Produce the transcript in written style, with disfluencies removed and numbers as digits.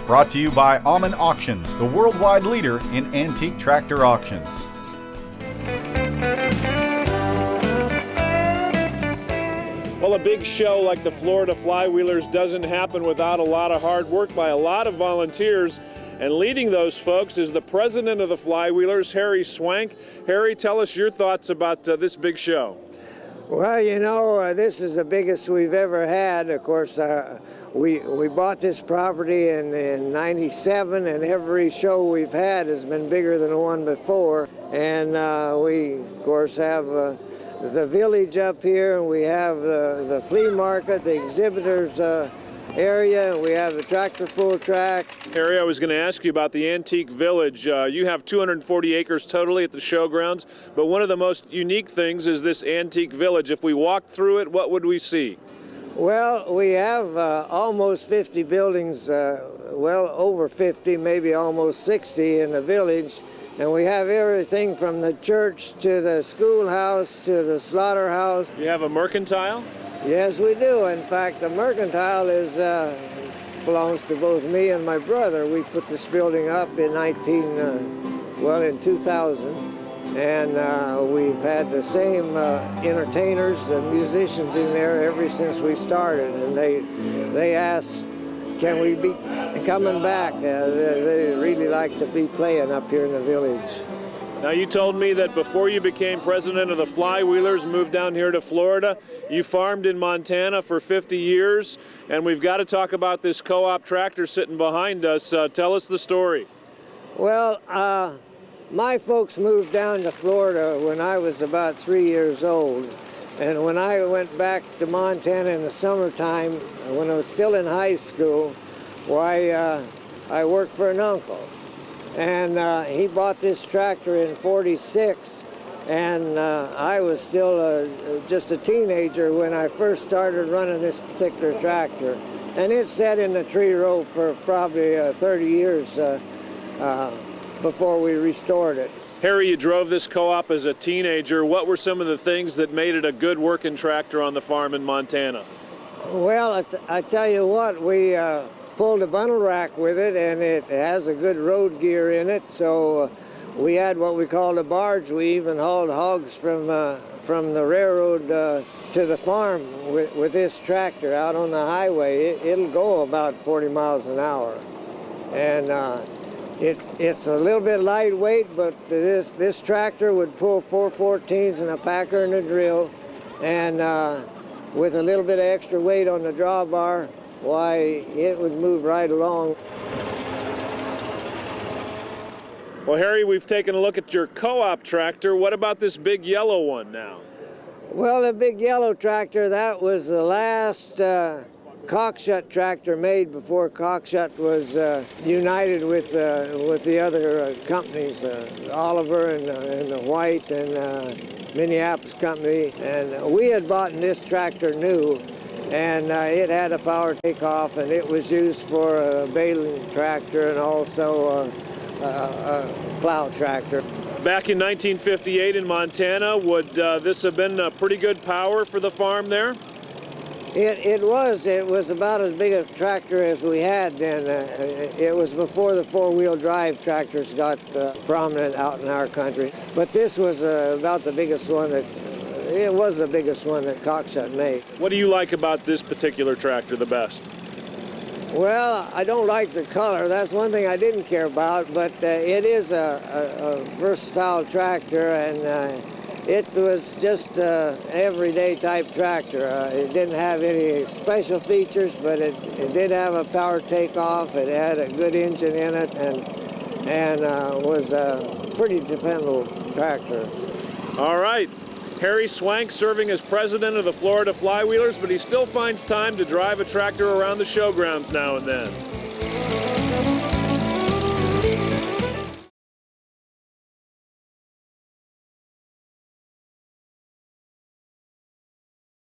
Brought to you by Alman Auctions, the worldwide leader in antique tractor auctions. Well, a big show like the Florida Flywheelers doesn't happen without a lot of hard work by a lot of volunteers. And leading those folks is the president of the Flywheelers, Hank Swank. Harry, tell us your thoughts about this big show. Well, you know, this is the biggest we've ever had. Of course, we bought this property in '97, and every show we've had has been bigger than the one before. And we, of course, have the village up here, and we have the flea market, the exhibitors area, and we have the tractor pull track. Harry, I was going to ask you about the Antique Village. You have 240 acres totally at the showgrounds, but one of the most unique things is this Antique Village. If we walked through it, what would we see? Well, we have almost 50 buildings, well over 50, maybe almost 60 in the village, and we have everything from the church to the schoolhouse to the slaughterhouse. You have a mercantile? Yes, we do. In fact, the mercantile belongs to both me and my brother. We put this building up in 2000, and we've had the same entertainers and musicians in there ever since we started. And they asked, can we be coming back? They really like to be playing up here in the village. Now, you told me that before you became president of the Flywheelers, moved down here to Florida, you farmed in Montana for 50 years, and we've got to talk about this co-op tractor sitting behind us. Tell us the story. Well, my folks moved down to Florida when I was about 3 years old, and when I went back to Montana in the summertime, when I was still in high school, why, I worked for an uncle. And he bought this tractor in '46, and I was still just a teenager when I first started running this particular tractor. And it sat in the tree row for probably 30 years before we restored it. Harry, you drove this co-op as a teenager. What were some of the things that made it a good working tractor on the farm in Montana? Well, I tell you what, we pulled a bundle rack with it, and it has a good road gear in it, so we had what we called a barge. We even hauled hogs from the railroad to the farm with this tractor out on the highway. It'll go about 40 miles an hour, and it's a little bit lightweight, but this tractor would pull 414s and a packer and a drill, and with a little bit of extra weight on the drawbar, why, it would move right along. Well, Harry, we've taken a look at your co-op tractor. What about this big yellow one now? Well, the big yellow tractor, that was the last Cockshutt tractor made before Cockshutt was united with the other companies, Oliver and the White and Minneapolis company. And we had bought this tractor new, and it had a power takeoff, and it was used for a baling tractor and also a plow tractor. Back in 1958 in Montana, would this have been a pretty good power for the farm there? It was about as big a tractor as we had then. It was before the four-wheel drive tractors got prominent out in our country. But this was about the biggest one it was the biggest one that Cockshutt made. What do you like about this particular tractor the best? Well, I don't like the color. That's one thing I didn't care about, but it is a versatile tractor, and it was just an everyday type tractor. It didn't have any special features, but it did have a power takeoff. It had a good engine in it, and was a pretty dependable tractor. All right. Hank Swank serving as president of the Florida Flywheelers, but he still finds time to drive a tractor around the showgrounds now and then.